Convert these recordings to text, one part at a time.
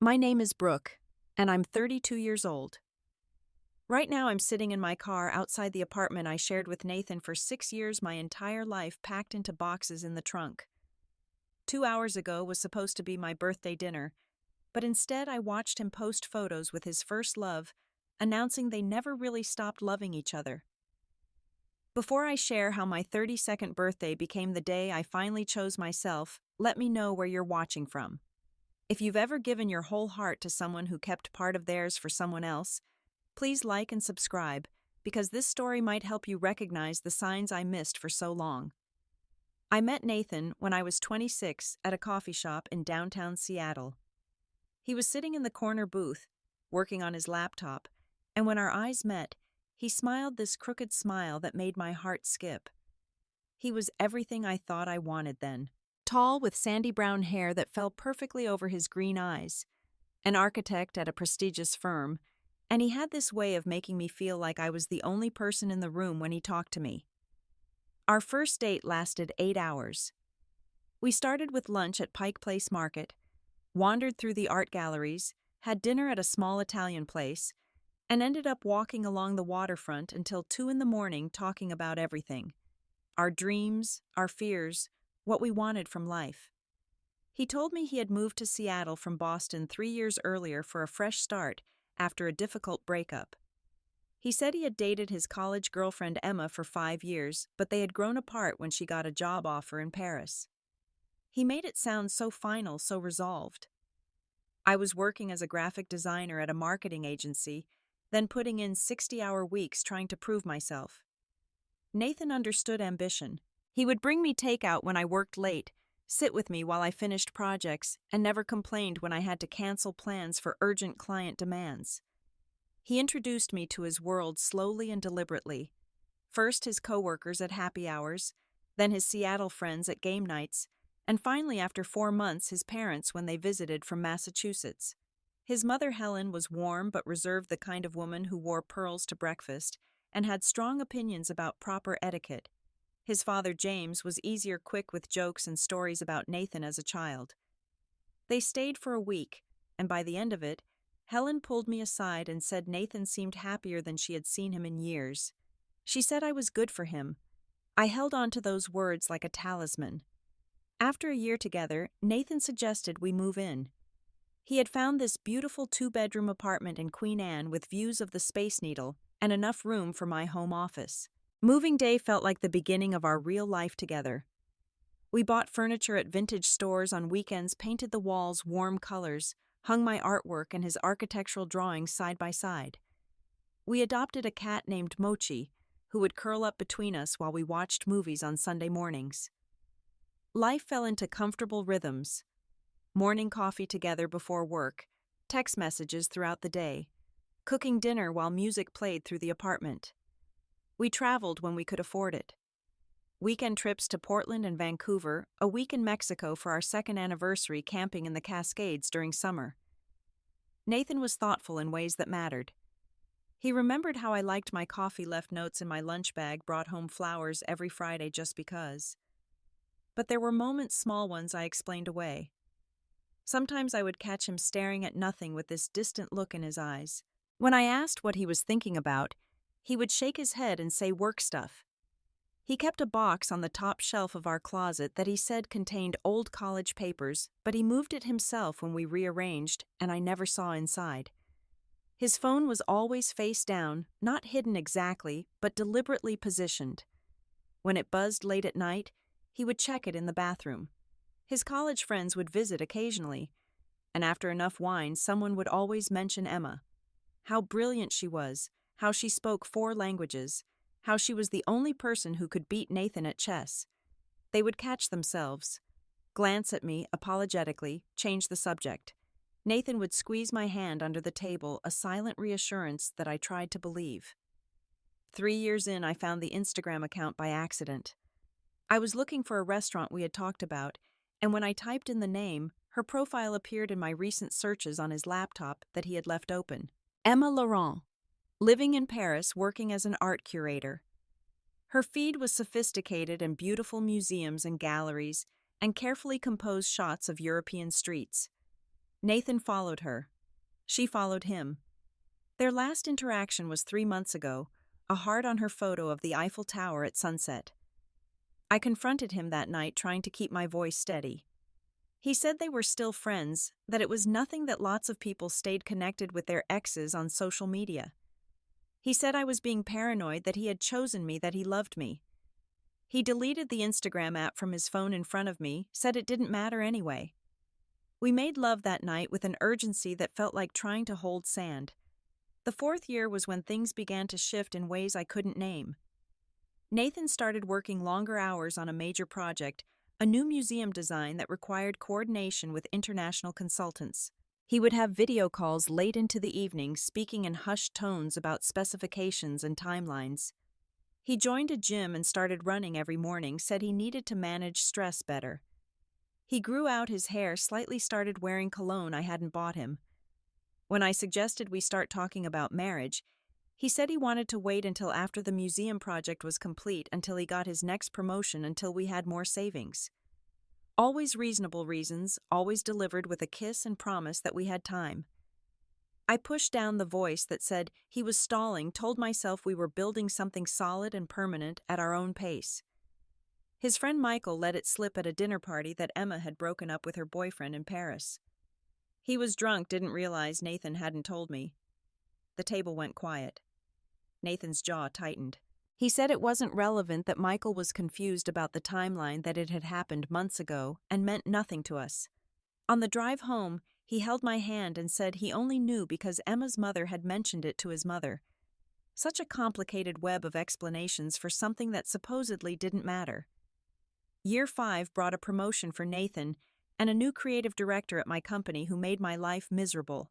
My name is Brooke, and I'm 32 years old. Right now, I'm sitting in my car outside the apartment I shared with Nathan for 6 years, my entire life packed into boxes in the trunk. 2 hours ago was supposed to be my birthday dinner, but instead I watched him post photos with his first love, announcing they never really stopped loving each other. Before I share how my 32nd birthday became the day I finally chose myself, let me know where you're watching from. If you've ever given your whole heart to someone who kept part of theirs for someone else, please like and subscribe, because this story might help you recognize the signs I missed for so long. I met Nathan when I was 26 at a coffee shop in downtown Seattle. He was sitting in the corner booth, working on his laptop, and when our eyes met, he smiled this crooked smile that made my heart skip. He was everything I thought I wanted then. Tall with sandy brown hair that fell perfectly over his green eyes, an architect at a prestigious firm, and he had this way of making me feel like I was the only person in the room when he talked to me. Our first date lasted 8 hours. We started with lunch at Pike Place Market, wandered through the art galleries, had dinner at a small Italian place, and ended up walking along the waterfront until 2 in the morning talking about everything. Our dreams, our fears, what we wanted from life. He told me he had moved to Seattle from Boston 3 years earlier for a fresh start after a difficult breakup. He said he had dated his college girlfriend Emma for 5 years, but they had grown apart when she got a job offer in Paris. He made it sound so final, so resolved. I was working as a graphic designer at a marketing agency, then putting in 60-hour weeks trying to prove myself. Nathan understood ambition. He would bring me takeout when I worked late, sit with me while I finished projects, and never complained when I had to cancel plans for urgent client demands. He introduced me to his world slowly and deliberately. First his coworkers at happy hours, then his Seattle friends at game nights, and finally after 4 months his parents when they visited from Massachusetts. His mother Helen was warm but reserved, the kind of woman who wore pearls to breakfast and had strong opinions about proper etiquette. His father James was easier, quick with jokes and stories about Nathan as a child. They stayed for a week, and by the end of it, Helen pulled me aside and said Nathan seemed happier than she had seen him in years. She said I was good for him. I held on to those words like a talisman. After a year together, Nathan suggested we move in. He had found this beautiful 2-bedroom apartment in Queen Anne with views of the Space Needle and enough room for my home office. Moving day felt like the beginning of our real life together. We bought furniture at vintage stores on weekends, painted the walls warm colors, hung my artwork and his architectural drawings side by side. We adopted a cat named Mochi, who would curl up between us while we watched movies on Sunday mornings. Life fell into comfortable rhythms. Morning coffee together before work, text messages throughout the day, cooking dinner while music played through the apartment. We traveled when we could afford it. Weekend trips to Portland and Vancouver, a week in Mexico for our second anniversary, camping in the Cascades during summer. Nathan was thoughtful in ways that mattered. He remembered how I liked my coffee, left notes in my lunch bag, brought home flowers every Friday just because. But there were moments, small ones, I explained away. Sometimes I would catch him staring at nothing with this distant look in his eyes. When I asked what he was thinking about, he would shake his head and say work stuff. He kept a box on the top shelf of our closet that he said contained old college papers, but he moved it himself when we rearranged, and I never saw inside. His phone was always face down, not hidden exactly, but deliberately positioned. When it buzzed late at night, he would check it in the bathroom. His college friends would visit occasionally, and after enough wine, someone would always mention Emma. How brilliant she was, how she spoke 4 languages, how she was the only person who could beat Nathan at chess. They would catch themselves, glance at me apologetically, change the subject. Nathan would squeeze my hand under the table, a silent reassurance that I tried to believe. 3 years in, I found the Instagram account by accident. I was looking for a restaurant we had talked about, and when I typed in the name, her profile appeared in my recent searches on his laptop that he had left open. Emma Laurent, living in Paris, working as an art curator. Her feed was sophisticated and beautiful museums and galleries, and carefully composed shots of European streets. Nathan followed her. She followed him. Their last interaction was 3 months ago, a heart on her photo of the Eiffel Tower at sunset. I confronted him that night, trying to keep my voice steady. He said they were still friends, that it was nothing, that lots of people stayed connected with their exes on social media. He said I was being paranoid, that he had chosen me, that he loved me. He deleted the Instagram app from his phone in front of me, said it didn't matter anyway. We made love that night with an urgency that felt like trying to hold sand. The 4th year was when things began to shift in ways I couldn't name. Nathan started working longer hours on a major project, a new museum design that required coordination with international consultants. He would have video calls late into the evening, speaking in hushed tones about specifications and timelines. He joined a gym and started running every morning, said he needed to manage stress better. He grew out his hair, slightly, started wearing cologne I hadn't bought him. When I suggested we start talking about marriage, he said he wanted to wait until after the museum project was complete, until he got his next promotion, until we had more savings. Always reasonable reasons, always delivered with a kiss and promise that we had time. I pushed down the voice that said he was stalling, told myself we were building something solid and permanent at our own pace. His friend Michael let it slip at a dinner party that Emma had broken up with her boyfriend in Paris. He was drunk, didn't realize Nathan hadn't told me. The table went quiet. Nathan's jaw tightened. He said it wasn't relevant, that Michael was confused about the timeline, that it had happened months ago and meant nothing to us. On the drive home, he held my hand and said he only knew because Emma's mother had mentioned it to his mother. Such a complicated web of explanations for something that supposedly didn't matter. Year 5 brought a promotion for Nathan and a new creative director at my company who made my life miserable.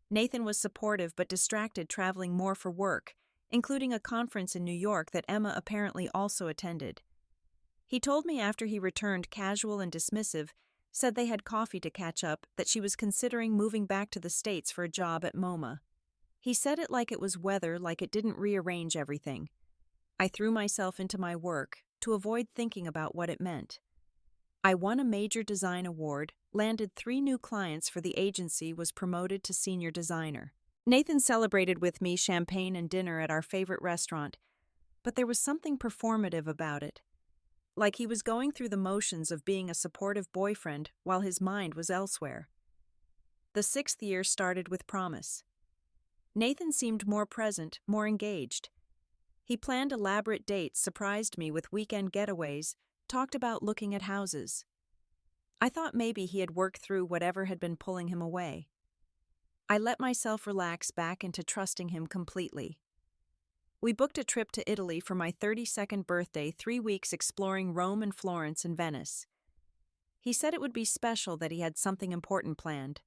Nathan was supportive but distracted, traveling more for work, including a conference in New York that Emma apparently also attended. He told me after he returned, casual and dismissive, said they had coffee to catch up, that she was considering moving back to the States for a job at MoMA. He said it like it was weather, like it didn't rearrange everything. I threw myself into my work to avoid thinking about what it meant. I won a major design award, landed 3 new clients for the agency, was promoted to senior designer. Nathan celebrated with me, champagne and dinner at our favorite restaurant, but there was something performative about it. Like he was going through the motions of being a supportive boyfriend while his mind was elsewhere. The 6th year started with promise. Nathan seemed more present, more engaged. He planned elaborate dates, surprised me with weekend getaways, talked about looking at houses. I thought maybe he had worked through whatever had been pulling him away. I let myself relax back into trusting him completely. We booked a trip to Italy for my 32nd birthday, 3 weeks exploring Rome and Florence and Venice. He said it would be special, that he had something important planned.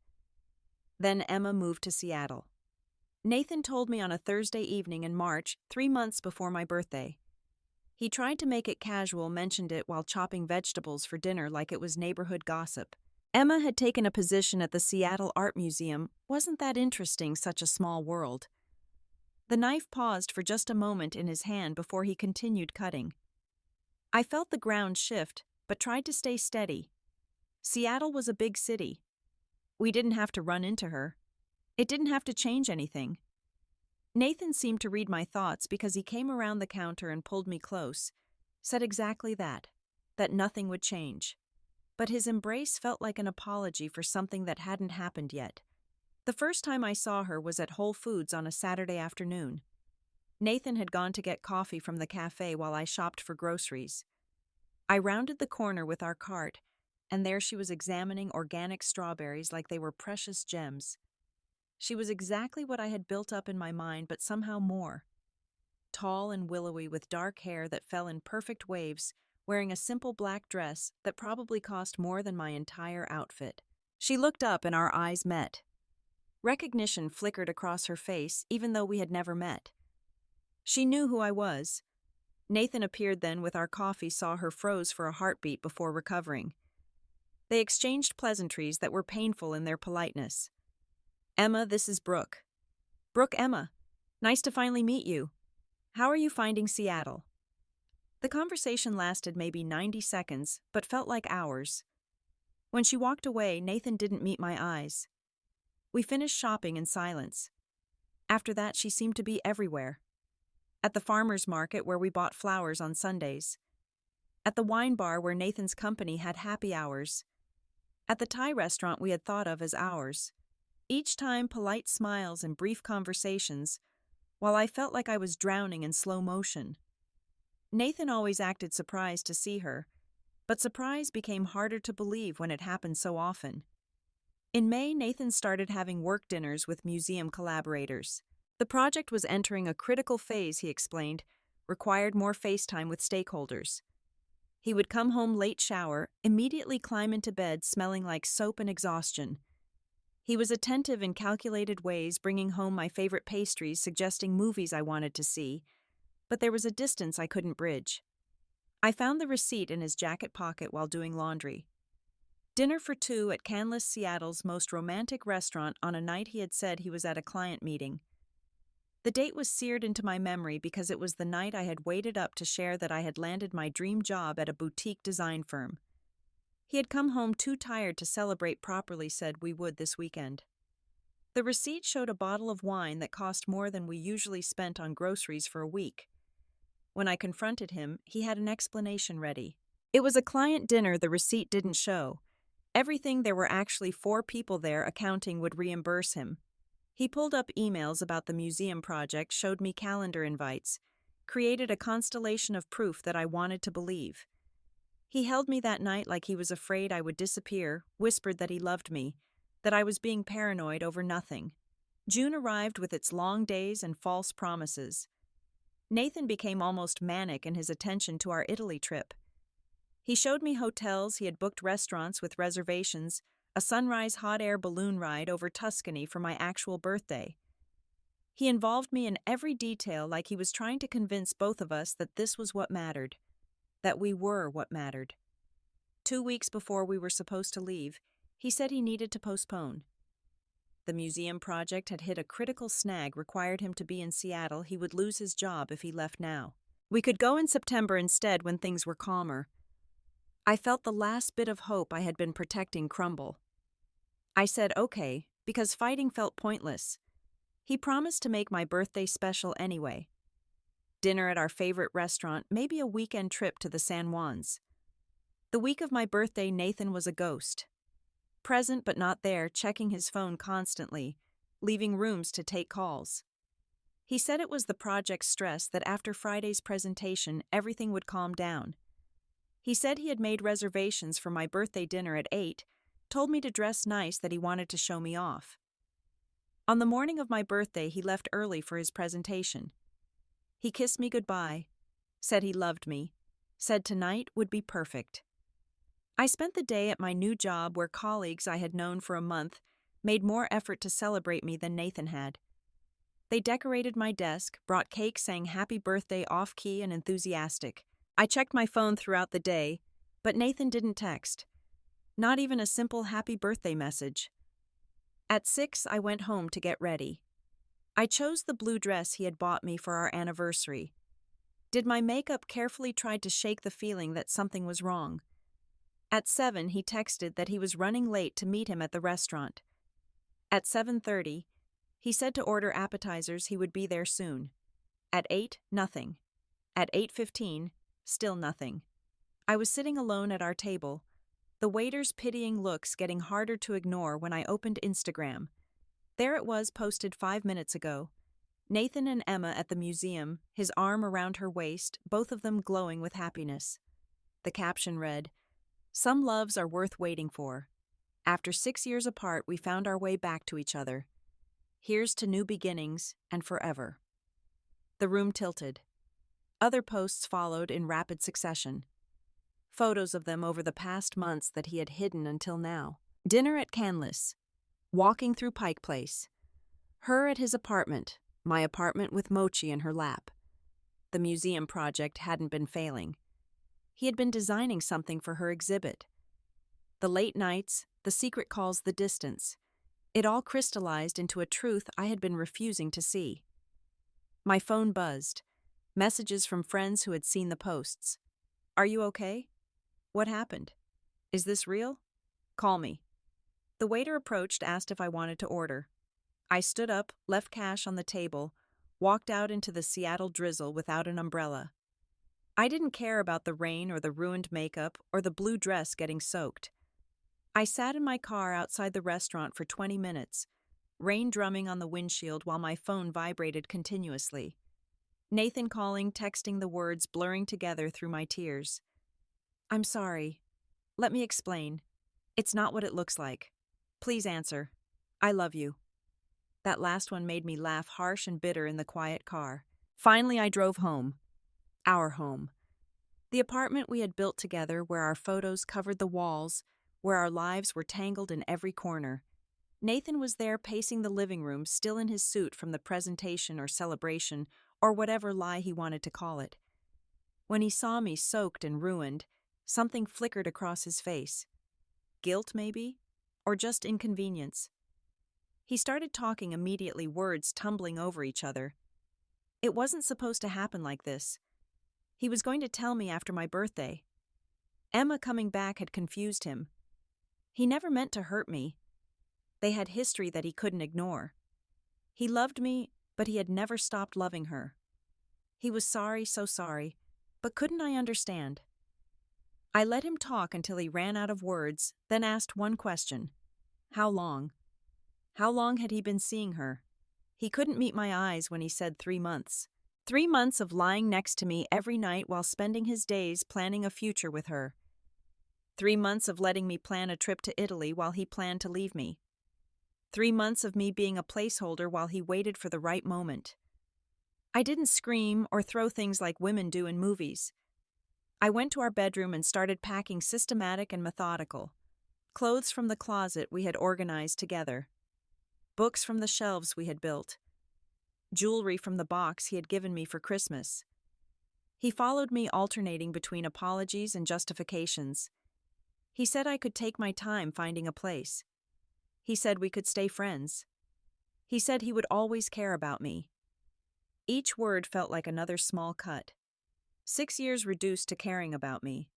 Then Emma moved to Seattle. Nathan told me on a Thursday evening in March, 3 months before my birthday. He tried to make it casual, mentioned it while chopping vegetables for dinner like it was neighborhood gossip. Emma had taken a position at the Seattle Art Museum. Wasn't that interesting, such a small world? The knife paused for just a moment in his hand before he continued cutting. I felt the ground shift, but tried to stay steady. Seattle was a big city. We didn't have to run into her. It didn't have to change anything. Nathan seemed to read my thoughts because he came around the counter and pulled me close, said exactly that nothing would change. But his embrace felt like an apology for something that hadn't happened yet. The first time I saw her was at Whole Foods on a Saturday afternoon. Nathan had gone to get coffee from the cafe while I shopped for groceries. I rounded the corner with our cart, and there she was, examining organic strawberries like they were precious gems. She was exactly what I had built up in my mind, but somehow more. Tall and willowy, with dark hair that fell in perfect waves, wearing a simple black dress that probably cost more than my entire outfit. She looked up and our eyes met. Recognition flickered across her face, even though we had never met. She knew who I was. Nathan appeared then with our coffee, saw her, froze for a heartbeat before recovering. They exchanged pleasantries that were painful in their politeness. "Emma, this is Brooke." "Brooke, Emma. Nice to finally meet you. How are you finding Seattle?" The conversation lasted maybe 90 seconds, but felt like hours. When she walked away, Nathan didn't meet my eyes. We finished shopping in silence. After that, she seemed to be everywhere. At the farmer's market where we bought flowers on Sundays. At the wine bar where Nathan's company had happy hours. At the Thai restaurant we had thought of as ours. Each time, polite smiles and brief conversations, while I felt like I was drowning in slow motion. Nathan always acted surprised to see her, but surprise became harder to believe when it happened so often. In May, Nathan started having work dinners with museum collaborators. The project was entering a critical phase, he explained, required more FaceTime with stakeholders. He would come home late, shower, immediately climb into bed smelling like soap and exhaustion. He was attentive in calculated ways, bringing home my favorite pastries, suggesting movies I wanted to see, but there was a distance I couldn't bridge. I found the receipt in his jacket pocket while doing laundry. Dinner for two at Canlis, Seattle's most romantic restaurant on a night he had said he was at a client meeting. The date was seared into my memory because it was the night I had waited up to share that I had landed my dream job at a boutique design firm. He had come home too tired to celebrate properly, said we would this weekend. The receipt showed a bottle of wine that cost more than we usually spent on groceries for a week. When I confronted him, he had an explanation ready. It was a client dinner the receipt didn't show. Everything there were actually 4 people there, accounting would reimburse him. He pulled up emails about the museum project, showed me calendar invites, created a constellation of proof that I wanted to believe. He held me that night like he was afraid I would disappear, whispered that he loved me, that I was being paranoid over nothing. June arrived with its long days and false promises. Nathan became almost manic in his attention to our Italy trip. He showed me hotels, he had booked restaurants with reservations, a sunrise hot air balloon ride over Tuscany for my actual birthday. He involved me in every detail like he was trying to convince both of us that this was what mattered, that we were what mattered. 2 weeks before we were supposed to leave, he said he needed to postpone. The museum project had hit a critical snag, required him to be in Seattle. He would lose his job if he left now. We could go in September instead when things were calmer. I felt the last bit of hope I had been protecting crumble. I said okay, because fighting felt pointless. He promised to make my birthday special anyway. Dinner at our favorite restaurant, maybe a weekend trip to the San Juans. The week of my birthday, Nathan was a ghost. Present but not there, checking his phone constantly, leaving rooms to take calls. He said it was the project's stress that after Friday's presentation, everything would calm down. He said he had made reservations for my birthday dinner at 8, told me to dress nice, that he wanted to show me off. On the morning of my birthday, he left early for his presentation. He kissed me goodbye, said he loved me, said tonight would be perfect. I spent the day at my new job where colleagues I had known for a month made more effort to celebrate me than Nathan had. They decorated my desk, brought cake, sang happy birthday off-key and enthusiastic. I checked my phone throughout the day, but Nathan didn't text. Not even a simple happy birthday message. At 6, I went home to get ready. I chose the blue dress he had bought me for our anniversary. Did my makeup, carefully, tried to shake the feeling that something was wrong. At 7, he texted that he was running late to meet him at the restaurant. At 7:30, he said to order appetizers, he would be there soon. At 8, nothing. At 8:15, still nothing. I was sitting alone at our table, the waiter's pitying looks getting harder to ignore when I opened Instagram. There it was, posted 5 minutes ago. Nathan and Emma at the museum, his arm around her waist, both of them glowing with happiness. The caption read, "Some loves are worth waiting for. After 6 years apart, we found our way back to each other. Here's to new beginnings and forever." The room tilted. Other posts followed in rapid succession. Photos of them over the past months that he had hidden until now. Dinner at Canlis. Walking through Pike Place. Her at his apartment, my apartment with mochi in her lap. The museum project hadn't been failing. He had been designing something for her exhibit. The late nights, the secret calls, the distance. It all crystallized into a truth I had been refusing to see. My phone buzzed. Messages from friends who had seen the posts. "Are you okay? What happened? Is this real?" Call me. The waiter approached, asked if I wanted to order. I stood up, left cash on the table, walked out into the Seattle drizzle without an umbrella. I didn't care about the rain or the ruined makeup or the blue dress getting soaked. I sat in my car outside the restaurant for 20 minutes, rain drumming on the windshield while my phone vibrated continuously. Nathan calling, texting, the words blurring together through my tears. I'm sorry. Let me explain. It's not what it looks like. Please answer. I love you. That last one made me laugh harsh and bitter in the quiet car. Finally, I drove home. Our home. The apartment we had built together, where our photos covered the walls, where our lives were tangled in every corner. Nathan was there pacing the living room, still in his suit from the presentation or celebration, or whatever lie he wanted to call it. When he saw me soaked and ruined, something flickered across his face. Guilt, maybe? Or just inconvenience. He started talking immediately, words tumbling over each other. It wasn't supposed to happen like this. He was going to tell me after my birthday. Emma coming back had confused him. He never meant to hurt me. They had history that he couldn't ignore. He loved me, but he had never stopped loving her. He was sorry, so sorry, but couldn't I understand? I let him talk until he ran out of words, then asked one question. How long? How long had he been seeing her? He couldn't meet my eyes when he said 3 months. 3 months of lying next to me every night while spending his days planning a future with her. 3 months of letting me plan a trip to Italy while he planned to leave me. 3 months of me being a placeholder while he waited for the right moment. I didn't scream or throw things like women do in movies. I went to our bedroom and started packing, systematic and methodical. Clothes from the closet we had organized together. Books from the shelves we had built. Jewelry from the box he had given me for Christmas. He followed me, alternating between apologies and justifications. He said I could take my time finding a place. He said we could stay friends. He said he would always care about me. Each word felt like another small cut. 6 years reduced to caring about me.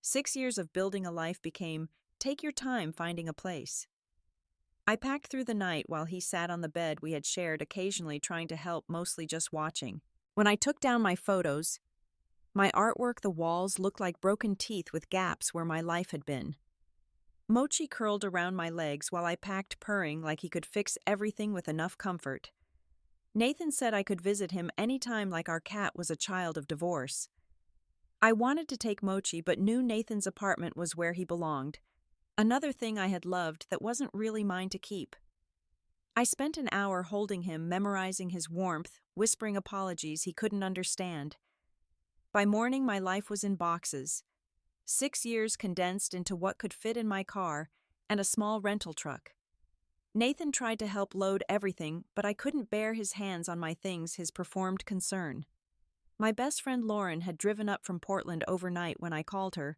6 years of building a life became, take your time finding a place. I packed through the night while he sat on the bed we had shared, occasionally trying to help, mostly just watching. When I took down my photos, my artwork, the walls looked like broken teeth with gaps where my life had been. Mochi curled around my legs while I packed, purring like he could fix everything with enough comfort. Nathan said I could visit him anytime, like our cat was a child of divorce. I wanted to take Mochi, but knew Nathan's apartment was where he belonged. Another thing I had loved that wasn't really mine to keep. I spent an hour holding him, memorizing his warmth, whispering apologies he couldn't understand. By morning, my life was in boxes. 6 years condensed into what could fit in my car and a small rental truck. Nathan tried to help load everything, but I couldn't bear his hands on my things, his performed concern. My best friend Lauren had driven up from Portland overnight when I called her,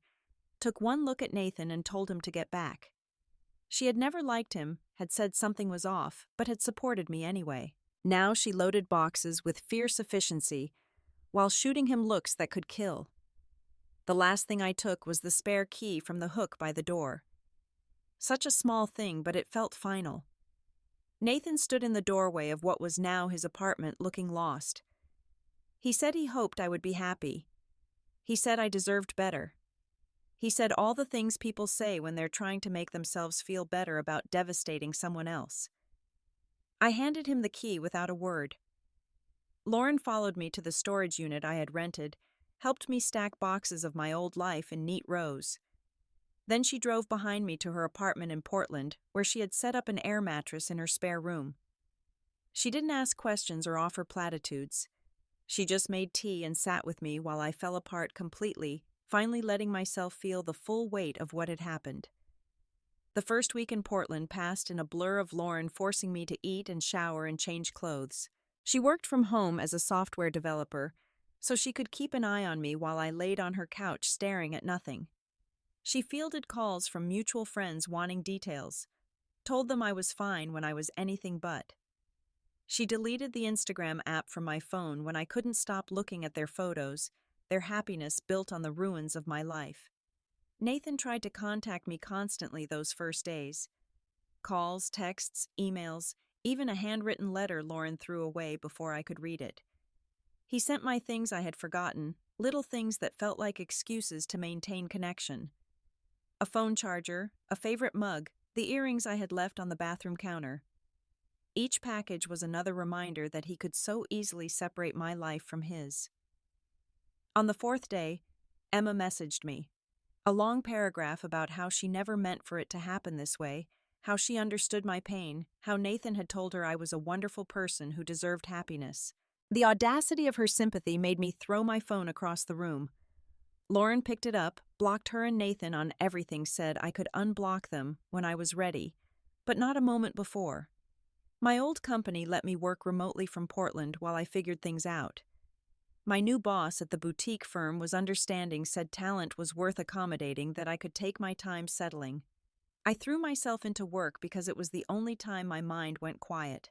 took one look at Nathan and told him to get back. She had never liked him, had said something was off, but had supported me anyway. Now she loaded boxes with fierce efficiency, while shooting him looks that could kill. The last thing I took was the spare key from the hook by the door. Such a small thing, but it felt final. Nathan stood in the doorway of what was now his apartment, looking lost. He said he hoped I would be happy. He said I deserved better. He said all the things people say when they're trying to make themselves feel better about devastating someone else. I handed him the key without a word. Lauren followed me to the storage unit I had rented, helped me stack boxes of my old life in neat rows. Then she drove behind me to her apartment in Portland, where she had set up an air mattress in her spare room. She didn't ask questions or offer platitudes. She just made tea and sat with me while I fell apart completely, finally letting myself feel the full weight of what had happened. The first week in Portland passed in a blur of Lauren forcing me to eat and shower and change clothes. She worked from home as a software developer, so she could keep an eye on me while I laid on her couch staring at nothing. She fielded calls from mutual friends wanting details, told them I was fine when I was anything but. She deleted the Instagram app from my phone when I couldn't stop looking at their photos, their happiness built on the ruins of my life. Nathan tried to contact me constantly those first days. Calls, texts, emails, even a handwritten letter Lauren threw away before I could read it. He sent my things I had forgotten, little things that felt like excuses to maintain connection. A phone charger, a favorite mug, the earrings I had left on the bathroom counter. Each package was another reminder that he could so easily separate my life from his. On the fourth day, Emma messaged me. A long paragraph about how she never meant for it to happen this way, how she understood my pain, how Nathan had told her I was a wonderful person who deserved happiness. The audacity of her sympathy made me throw my phone across the room. Lauren picked it up, blocked her and Nathan on everything, said I could unblock them when I was ready, but not a moment before. My old company let me work remotely from Portland while I figured things out. My new boss at the boutique firm was understanding, said talent was worth accommodating, that I could take my time settling. I threw myself into work because it was the only time my mind went quiet.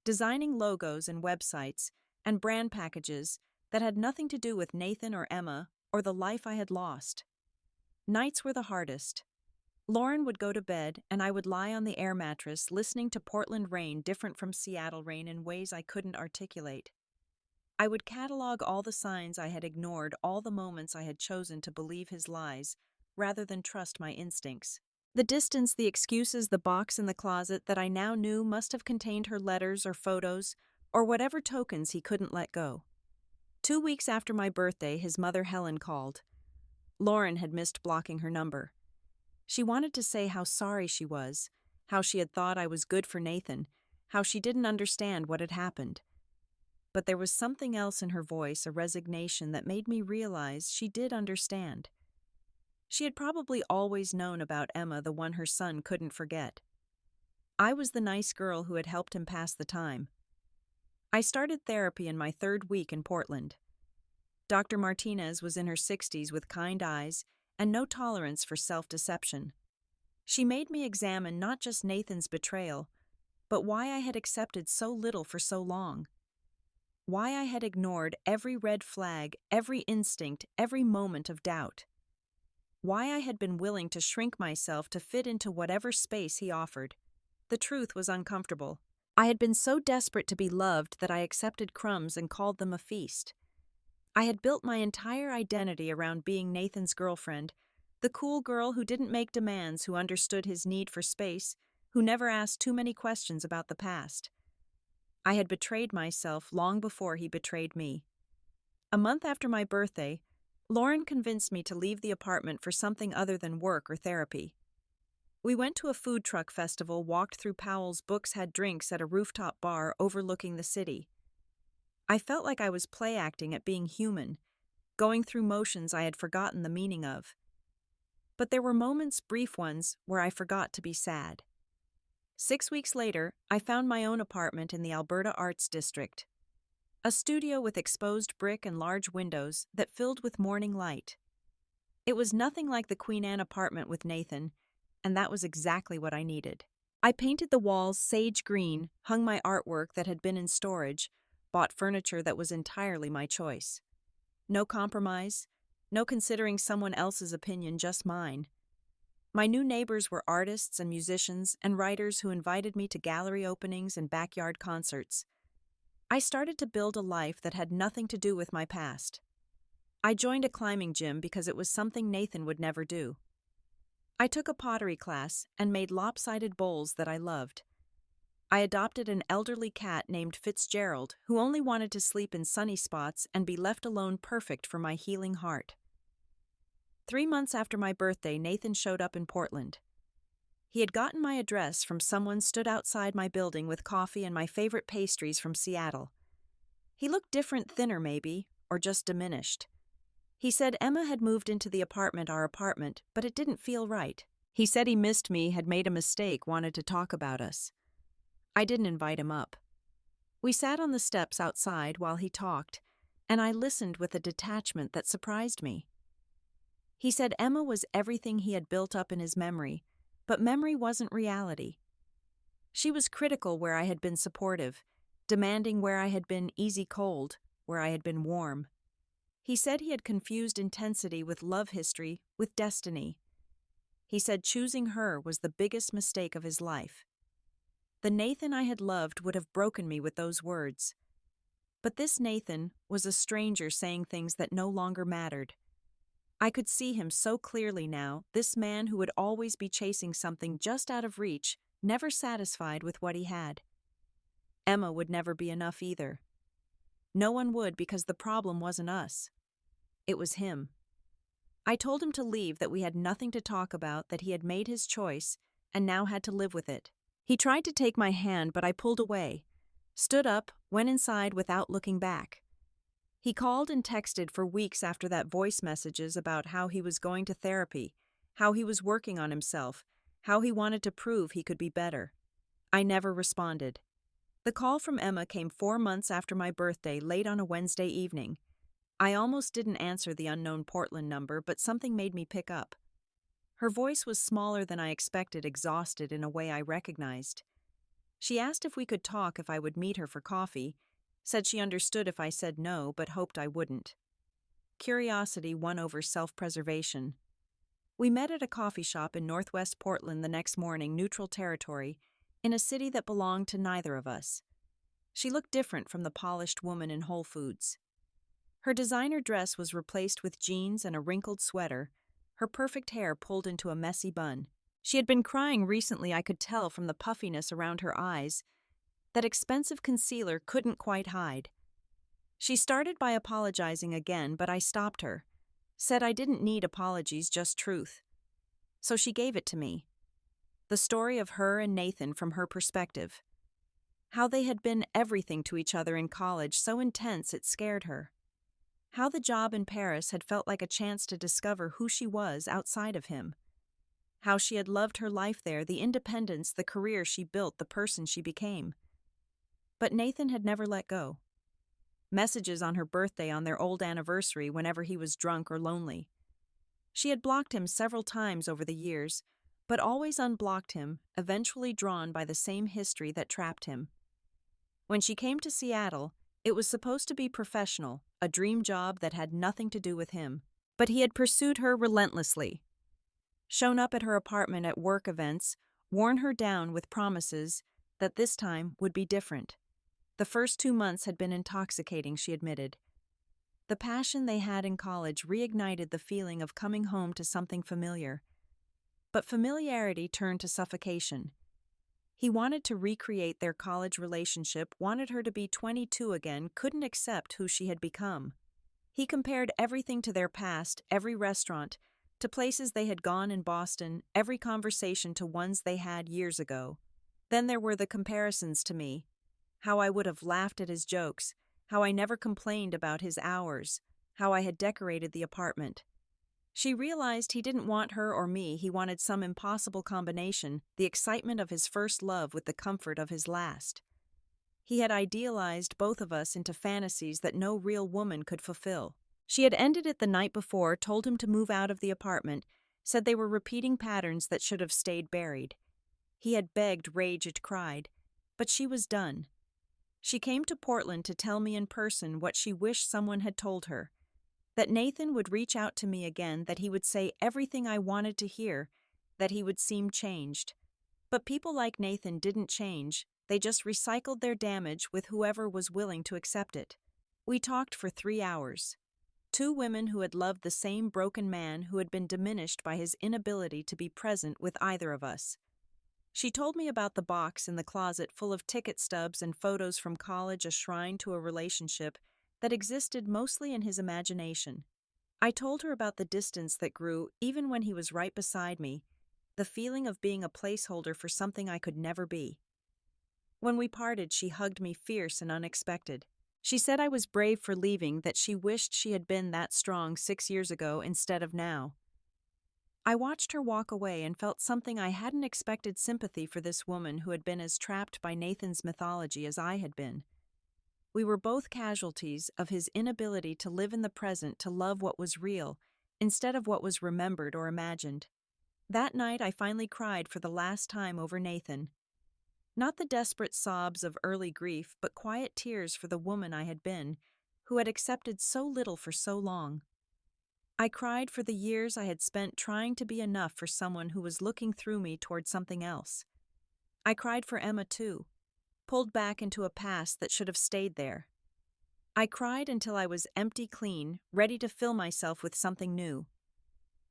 Designing logos and websites and brand packages that had nothing to do with Nathan or Emma or the life I had lost. Nights were the hardest. Lauren would go to bed and I would lie on the air mattress listening to Portland rain different from Seattle rain in ways I couldn't articulate. I would catalog all the signs I had ignored, all the moments I had chosen to believe his lies rather than trust my instincts. The distance, the excuses, the box in the closet that I now knew must have contained her letters or photos or whatever tokens he couldn't let go. 2 weeks after my birthday, his mother Helen called. Lauren had missed blocking her number. She wanted to say how sorry she was, how she had thought I was good for Nathan, how she didn't understand what had happened. But there was something else in her voice, a resignation that made me realize she did understand. She had probably always known about Emma, the one her son couldn't forget. I was the nice girl who had helped him pass the time. I started therapy in my 3rd week in Portland. Dr. Martinez was in her 60s with kind eyes and no tolerance for self-deception. She made me examine not just Nathan's betrayal, but why I had accepted so little for so long. Why I had ignored every red flag, every instinct, every moment of doubt. Why I had been willing to shrink myself to fit into whatever space he offered. The truth was uncomfortable. I had been so desperate to be loved that I accepted crumbs and called them a feast. I had built my entire identity around being Nathan's girlfriend, the cool girl who didn't make demands, who understood his need for space, who never asked too many questions about the past. I had betrayed myself long before he betrayed me. A month after my birthday, Lauren convinced me to leave the apartment for something other than work or therapy. We went to a food truck festival, walked through Powell's Books, had drinks at a rooftop bar overlooking the city. I felt like I was play acting at being human, going through motions I had forgotten the meaning of. But there were moments, brief ones, where I forgot to be sad. 6 weeks later, I found my own apartment in the Alberta Arts District. A studio with exposed brick and large windows that filled with morning light. It was nothing like the Queen Anne apartment with Nathan, and that was exactly what I needed. I painted the walls sage green, hung my artwork that had been in storage, bought furniture that was entirely my choice. No compromise, no considering someone else's opinion, just mine. My new neighbors were artists and musicians and writers who invited me to gallery openings and backyard concerts. I started to build a life that had nothing to do with my past. I joined a climbing gym because it was something Nathan would never do. I took a pottery class and made lopsided bowls that I loved. I adopted an elderly cat named Fitzgerald who only wanted to sleep in sunny spots and be left alone, perfect for my healing heart. 3 months after my birthday, Nathan showed up in Portland. He had gotten my address from someone, stood outside my building with coffee and my favorite pastries from Seattle. He looked different, thinner maybe, or just diminished. He said Emma had moved into the apartment, our apartment, but it didn't feel right. He said he missed me, had made a mistake, wanted to talk about us. I didn't invite him up. We sat on the steps outside while he talked, and I listened with a detachment that surprised me. He said Emma was everything he had built up in his memory, but memory wasn't reality. She was critical where I had been supportive, demanding where I had been easy cold, where I had been warm. He said he had confused intensity with love history with destiny. He said choosing her was the biggest mistake of his life. The Nathan I had loved would have broken me with those words. But this Nathan was a stranger saying things that no longer mattered. I could see him so clearly now, this man who would always be chasing something just out of reach, never satisfied with what he had. Emma would never be enough either. No one would, because the problem wasn't us. It was him. I told him to leave, that we had nothing to talk about, that he had made his choice and now had to live with it. He tried to take my hand, but I pulled away, stood up, went inside without looking back. He called and texted for weeks after that, voice messages about how he was going to therapy, how he was working on himself, how he wanted to prove he could be better. I never responded. The call from Emma came 4 months after my birthday, late on a Wednesday evening. I almost didn't answer the unknown Portland number, but something made me pick up. Her voice was smaller than I expected, exhausted in a way I recognized. She asked if we could talk, if I would meet her for coffee, said she understood if I said no, but hoped I wouldn't. Curiosity won over self-preservation. We met at a coffee shop in Northwest Portland the next morning, neutral territory, in a city that belonged to neither of us. She looked different from the polished woman in Whole Foods. Her designer dress was replaced with jeans and a wrinkled sweater, her perfect hair pulled into a messy bun. She had been crying recently, I could tell from the puffiness around her eyes, that expensive concealer couldn't quite hide. She started by apologizing again, but I stopped her, said I didn't need apologies, just truth. So she gave it to me. The story of her and Nathan from her perspective. How they had been everything to each other in college, so intense it scared her. How the job in Paris had felt like a chance to discover who she was outside of him. How she had loved her life there, the independence, the career she built, the person she became. But Nathan had never let go. Messages on her birthday, on their old anniversary, whenever he was drunk or lonely. She had blocked him several times over the years, but always unblocked him, eventually drawn by the same history that trapped him. When she came to Seattle, it was supposed to be professional, a dream job that had nothing to do with him. But he had pursued her relentlessly. Shown up at her apartment at work events, worn her down with promises that this time would be different. The first 2 months had been intoxicating, she admitted. The passion they had in college reignited the feeling of coming home to something familiar. But familiarity turned to suffocation. He wanted to recreate their college relationship, wanted her to be 22 again, couldn't accept who she had become. He compared everything to their past, every restaurant, to places they had gone in Boston, every conversation to ones they had years ago. Then there were the comparisons to me. How I would have laughed at his jokes, how I never complained about his hours, how I had decorated the apartment. She realized he didn't want her or me, he wanted some impossible combination, the excitement of his first love with the comfort of his last. He had idealized both of us into fantasies that no real woman could fulfill. She had ended it the night before, told him to move out of the apartment, said they were repeating patterns that should have stayed buried. He had begged, raged, cried, but she was done. She came to Portland to tell me in person what she wished someone had told her, that Nathan would reach out to me again, that he would say everything I wanted to hear, that he would seem changed. But people like Nathan didn't change, they just recycled their damage with whoever was willing to accept it. We talked for 3 hours. 2 women who had loved the same broken man who had been diminished by his inability to be present with either of us. She told me about the box in the closet full of ticket stubs and photos from college, a shrine to a relationship that existed mostly in his imagination. I told her about the distance that grew even when he was right beside me, the feeling of being a placeholder for something I could never be. When we parted, she hugged me fierce and unexpected. She said I was brave for leaving, that she wished she had been that strong 6 years ago instead of now. I watched her walk away and felt something I hadn't expected, sympathy for this woman who had been as trapped by Nathan's mythology as I had been. We were both casualties of his inability to live in the present, to love what was real, instead of what was remembered or imagined. That night I finally cried for the last time over Nathan. Not the desperate sobs of early grief, but quiet tears for the woman I had been, who had accepted so little for so long. I cried for the years I had spent trying to be enough for someone who was looking through me toward something else. I cried for Emma too, pulled back into a past that should have stayed there. I cried until I was empty clean, ready to fill myself with something new.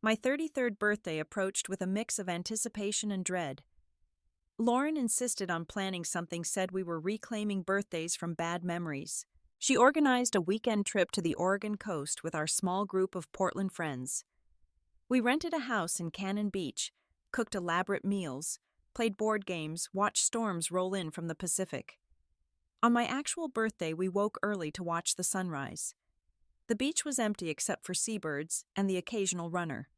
My 33rd birthday approached with a mix of anticipation and dread. Lauren insisted on planning something, said we were reclaiming birthdays from bad memories. She organized a weekend trip to the Oregon coast with our small group of Portland friends. We rented a house in Cannon Beach, cooked elaborate meals, played board games, watched storms roll in from the Pacific. On my actual birthday, we woke early to watch the sunrise. The beach was empty except for seabirds and the occasional runner.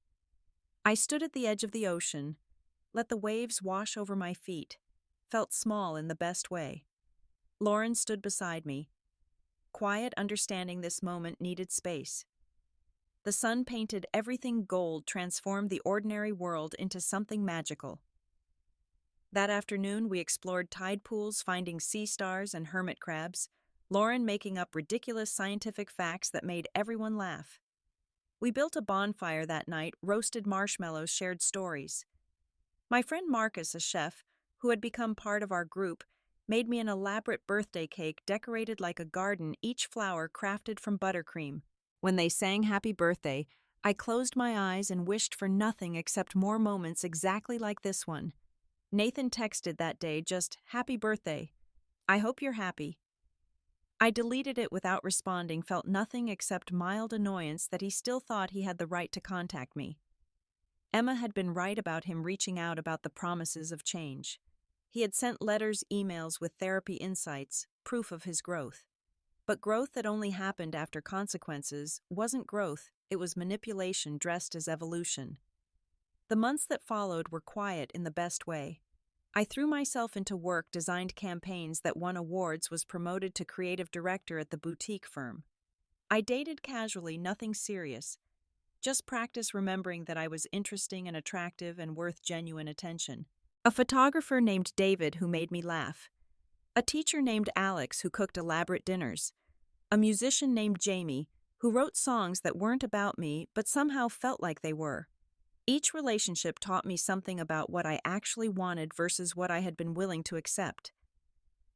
I stood at the edge of the ocean, let the waves wash over my feet, felt small in the best way. Lauren stood beside me, quiet, understanding this moment needed space. The sun painted everything gold, transformed the ordinary world into something magical. That afternoon, we explored tide pools, finding sea stars and hermit crabs, Lauren making up ridiculous scientific facts that made everyone laugh. We built a bonfire that night, roasted marshmallows, shared stories. My friend Marcus, a chef, who had become part of our group, made me an elaborate birthday cake decorated like a garden, each flower crafted from buttercream. When they sang Happy Birthday, I closed my eyes and wished for nothing except more moments exactly like this one. Nathan texted that day just, "Happy birthday. I hope you're happy." I deleted it without responding, felt nothing except mild annoyance that he still thought he had the right to contact me. Emma had been right about him reaching out about the promises of change. He had sent letters, emails with therapy insights, proof of his growth. But growth that only happened after consequences wasn't growth, it was manipulation dressed as evolution. The months that followed were quiet in the best way. I threw myself into work, designed campaigns that won awards, was promoted to creative director at the boutique firm. I dated casually, nothing serious. Just practice remembering that I was interesting and attractive and worth genuine attention. A photographer named David who made me laugh. A teacher named Alex who cooked elaborate dinners. A musician named Jamie who wrote songs that weren't about me but somehow felt like they were. Each relationship taught me something about what I actually wanted versus what I had been willing to accept.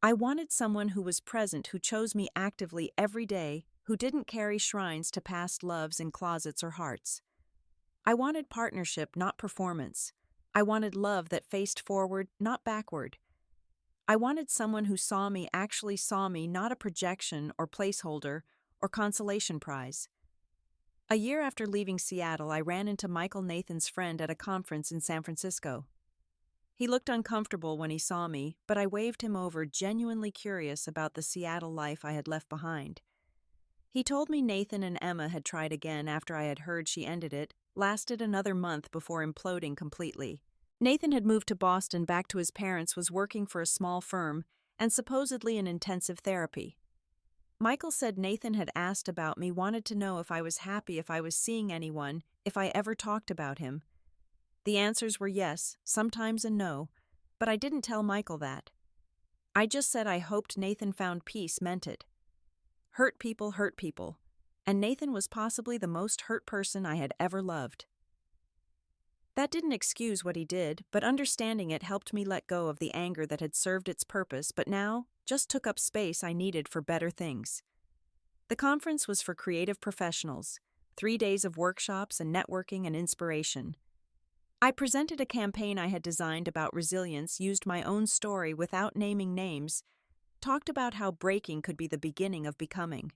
I wanted someone who was present, who chose me actively every day, who didn't carry shrines to past loves in closets or hearts. I wanted partnership, not performance. I wanted love that faced forward, not backward. I wanted someone who saw me, actually saw me, not a projection or placeholder or consolation prize. A year after leaving Seattle, I ran into Michael, Nathan's friend, at a conference in San Francisco. He looked uncomfortable when he saw me, but I waved him over, genuinely curious about the Seattle life I had left behind. He told me Nathan and Emma had tried again after I had heard she ended it, lasted another month before imploding completely. Nathan had moved to Boston, back to his parents, was working for a small firm, and supposedly in intensive therapy. Michael said Nathan had asked about me, wanted to know if I was happy, if I was seeing anyone, if I ever talked about him. The answers were yes, sometimes, and no, but I didn't tell Michael that. I just said I hoped Nathan found peace, meant it. Hurt people, and Nathan was possibly the most hurt person I had ever loved. That didn't excuse what he did, but understanding it helped me let go of the anger that had served its purpose but now just took up space I needed for better things. The conference was for creative professionals, 3 days of workshops and networking and inspiration. I presented a campaign I had designed about resilience, used my own story without naming names, talked about how breaking could be the beginning of becoming.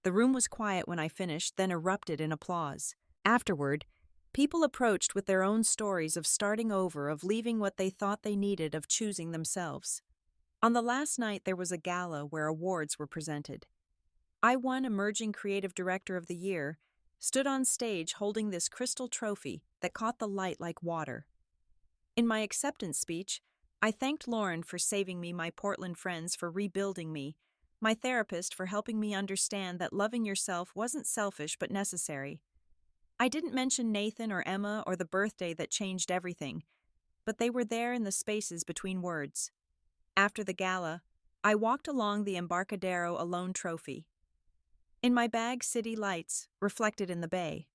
The room was quiet when I finished, then erupted in applause. Afterward, people approached with their own stories of starting over, of leaving what they thought they needed, of choosing themselves. On the last night, there was a gala where awards were presented. I won Emerging Creative Director of the Year, stood on stage holding this crystal trophy that caught the light like water. In my acceptance speech, I thanked Lauren for saving me, my Portland friends for rebuilding me, my therapist for helping me understand that loving yourself wasn't selfish but necessary. I didn't mention Nathan or Emma or the birthday that changed everything, but they were there in the spaces between words. After the gala, I walked along the Embarcadero alone, trophy. In my bag, city lights, reflected in the bay.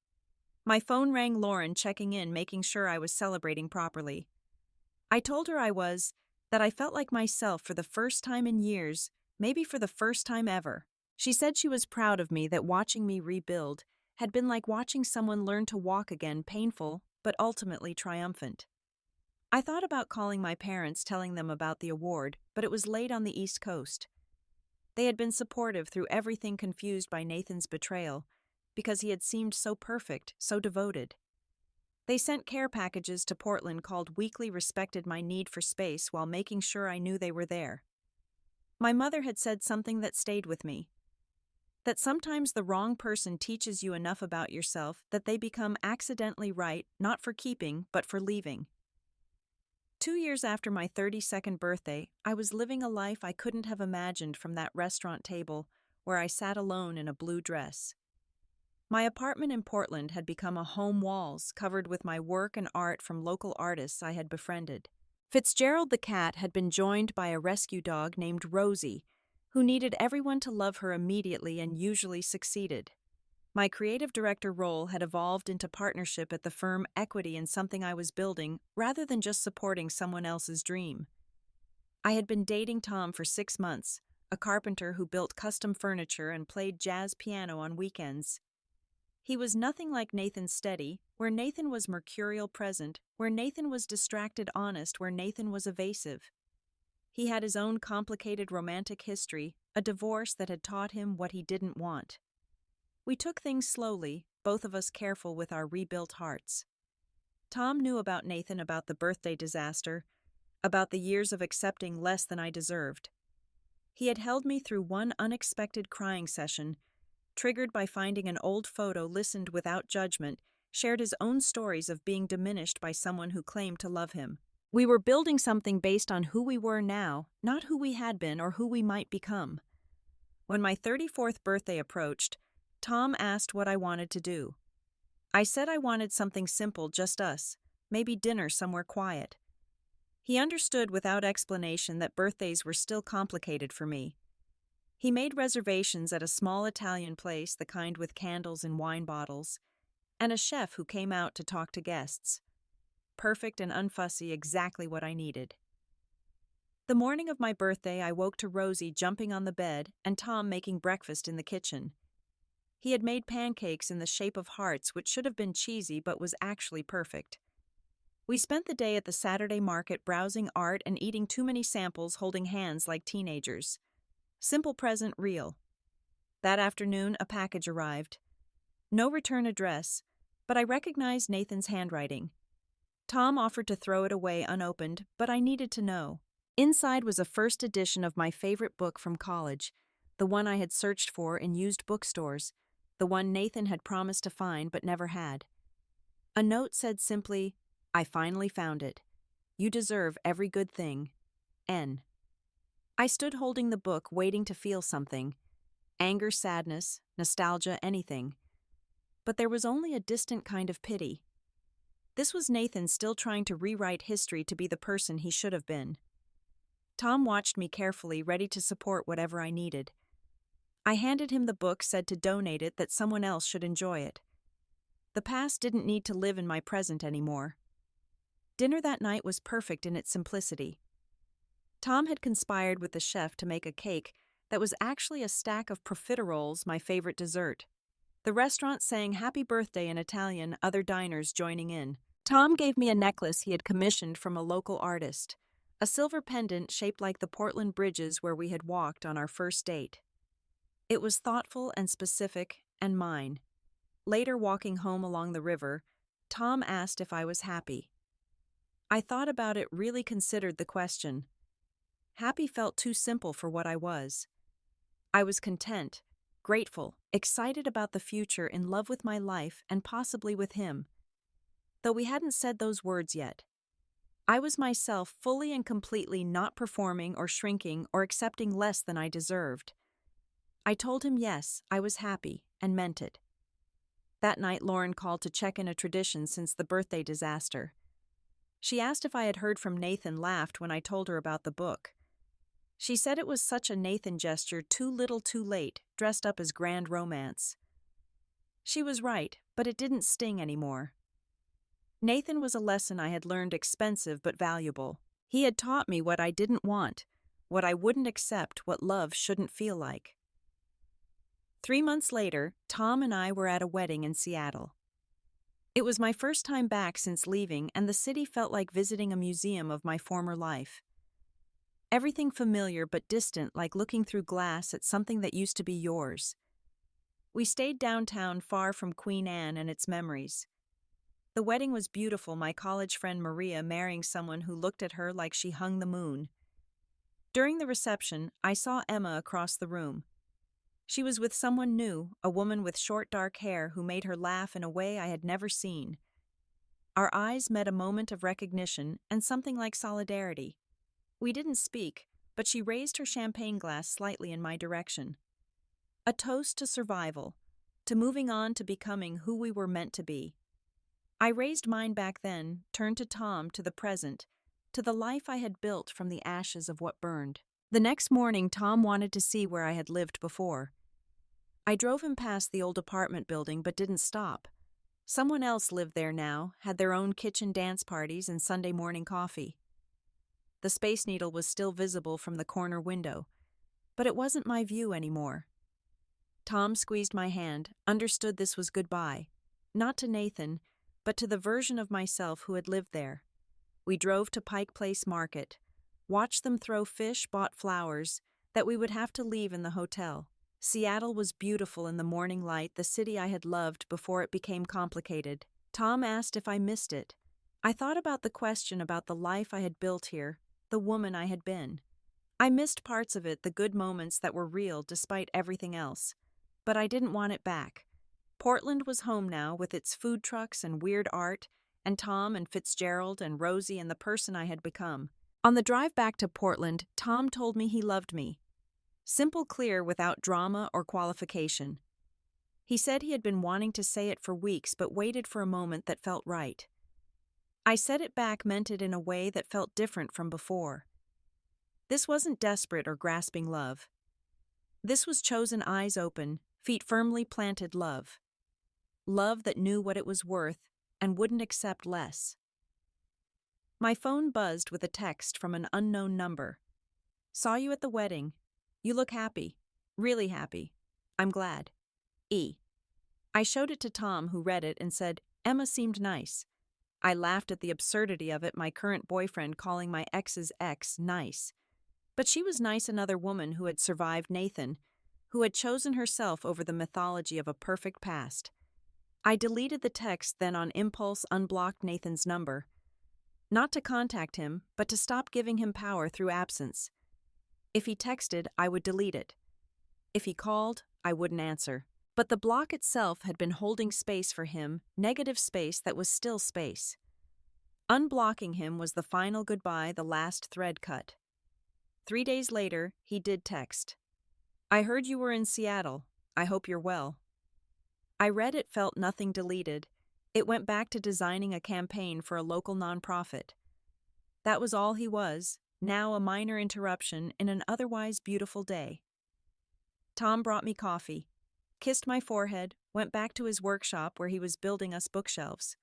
My phone rang, Lauren checking in, making sure I was celebrating properly. I told her that I felt like myself for the first time in years, maybe for the first time ever. She said she was proud of me, that watching me rebuild had been like watching someone learn to walk again, painful, but ultimately triumphant. I thought about calling my parents, telling them about the award, but it was late on the East Coast. They had been supportive through everything, confused by Nathan's betrayal, because he had seemed so perfect, so devoted. They sent care packages to Portland called weekly, respected my need for space while making sure I knew they were there. My mother had said something that stayed with me. That sometimes the wrong person teaches you enough about yourself that they become accidentally right, not for keeping, but for leaving. 2 years after my 32nd birthday, I was living a life I couldn't have imagined from that restaurant table where I sat alone in a blue dress. My apartment in Portland had become a home, walls covered with my work and art from local artists I had befriended. Fitzgerald the cat had been joined by a rescue dog named Rosie, who needed everyone to love her immediately and usually succeeded. My creative director role had evolved into partnership at the firm, equity in something I was building rather than just supporting someone else's dream. I had been dating Tom for 6 months, a carpenter who built custom furniture and played jazz piano on weekends. He was nothing like Nathan, steady, where Nathan was mercurial, present, where Nathan was distracted, honest, where Nathan was evasive. He had his own complicated romantic history, a divorce that had taught him what he didn't want. We took things slowly, both of us careful with our rebuilt hearts. Tom knew about Nathan, about the birthday disaster, about the years of accepting less than I deserved. He had held me through one unexpected crying session, triggered by finding an old photo, listened without judgment, shared his own stories of being diminished by someone who claimed to love him. We were building something based on who we were now, not who we had been or who we might become. When my 34th birthday approached, Tom asked what I wanted to do. I said I wanted something simple, just us, maybe dinner somewhere quiet. He understood without explanation that birthdays were still complicated for me. He made reservations at a small Italian place, the kind with candles and wine bottles, and a chef who came out to talk to guests. Perfect and unfussy, exactly what I needed. The morning of my birthday, I woke to Rosie jumping on the bed and Tom making breakfast in the kitchen. He had made pancakes in the shape of hearts, which should have been cheesy but was actually perfect. We spent the day at the Saturday market browsing art and eating too many samples, holding hands like teenagers. Simple, present, real. That afternoon, a package arrived. No return address, but I recognized Nathan's handwriting. Tom offered to throw it away unopened, but I needed to know. Inside was a first edition of my favorite book from college, the one I had searched for in used bookstores, the one Nathan had promised to find but never had. A note said simply, "I finally found it. You deserve every good thing. N." I stood holding the book, waiting to feel something. Anger, sadness, nostalgia, anything. But there was only a distant kind of pity. This was Nathan still trying to rewrite history to be the person he should have been. Tom watched me carefully, ready to support whatever I needed. I handed him the book, said to donate it, that someone else should enjoy it. The past didn't need to live in my present anymore. Dinner that night was perfect in its simplicity. Tom had conspired with the chef to make a cake that was actually a stack of profiteroles, my favorite dessert. The restaurant sang happy birthday in Italian, other diners joining in. Tom gave me a necklace he had commissioned from a local artist, a silver pendant shaped like the Portland bridges where we had walked on our first date. It was thoughtful and specific, and mine. Later, walking home along the river, Tom asked if I was happy. I thought about it, really considered the question. Happy felt too simple for what I was. I was content, grateful, excited about the future, in love with my life and possibly with him. Though we hadn't said those words yet. I was myself, fully and completely, not performing or shrinking or accepting less than I deserved. I told him yes, I was happy, and meant it. That night, Lauren called to check in, a tradition since the birthday disaster. She asked if I had heard from Nathan, laughed when I told her about the book. She said it was such a Nathan gesture, too little too late, dressed up as grand romance. She was right, but it didn't sting anymore. Nathan was a lesson I had learned, expensive but valuable. He had taught me what I didn't want, what I wouldn't accept, what love shouldn't feel like. 3 months later, Tom and I were at a wedding in Seattle. It was my first time back since leaving, and the city felt like visiting a museum of my former life. Everything familiar but distant, like looking through glass at something that used to be yours. We stayed downtown, far from Queen Anne and its memories. The wedding was beautiful, my college friend Maria marrying someone who looked at her like she hung the moon. During the reception, I saw Emma across the room. She was with someone new, a woman with short dark hair who made her laugh in a way I had never seen. Our eyes met, a moment of recognition and something like solidarity. We didn't speak, but she raised her champagne glass slightly in my direction. A toast to survival, to moving on, to becoming who we were meant to be. I raised mine back then, turned to Tom, to the present, to the life I had built from the ashes of what burned. The next morning, Tom wanted to see where I had lived before. I drove him past the old apartment building but didn't stop. Someone else lived there now, had their own kitchen dance parties and Sunday morning coffee. The Space Needle was still visible from the corner window, but it wasn't my view anymore. Tom squeezed my hand, understood this was goodbye, not to Nathan, but to the version of myself who had lived there. We drove to Pike Place Market, watched them throw fish, bought flowers that we would have to leave in the hotel. Seattle was beautiful in the morning light, the city I had loved before it became complicated. Tom asked if I missed it. I thought about the question, about the life I had built here, the woman I had been. I missed parts of it, the good moments that were real despite everything else. But I didn't want it back. Portland was home now, with its food trucks and weird art, and Tom and Fitzgerald and Rosie and the person I had become. On the drive back to Portland, Tom told me he loved me. Simple, clear, without drama or qualification. He said he had been wanting to say it for weeks but waited for a moment that felt right. I said it back, meant it in a way that felt different from before. This wasn't desperate or grasping love. This was chosen, eyes open, feet firmly planted love. Love that knew what it was worth and wouldn't accept less. My phone buzzed with a text from an unknown number. Saw you at the wedding. You look happy. Really happy. I'm glad. E. I showed it to Tom, who read it and said, Emma seemed nice. I laughed at the absurdity of it, my current boyfriend calling my ex's ex nice. But she was nice, another woman who had survived Nathan, who had chosen herself over the mythology of a perfect past. I deleted the text, then on impulse unblocked Nathan's number. Not to contact him, but to stop giving him power through absence. If he texted, I would delete it. If he called, I wouldn't answer. But the block itself had been holding space for him, negative space that was still space. Unblocking him was the final goodbye, the last thread cut. 3 days later, he did text. I heard you were in Seattle. I hope you're well. I read it, felt nothing deleted. It went back to designing a campaign for a local nonprofit. That was all he was, now a minor interruption in an otherwise beautiful day. Tom brought me coffee, kissed my forehead, went back to his workshop where he was building us bookshelves.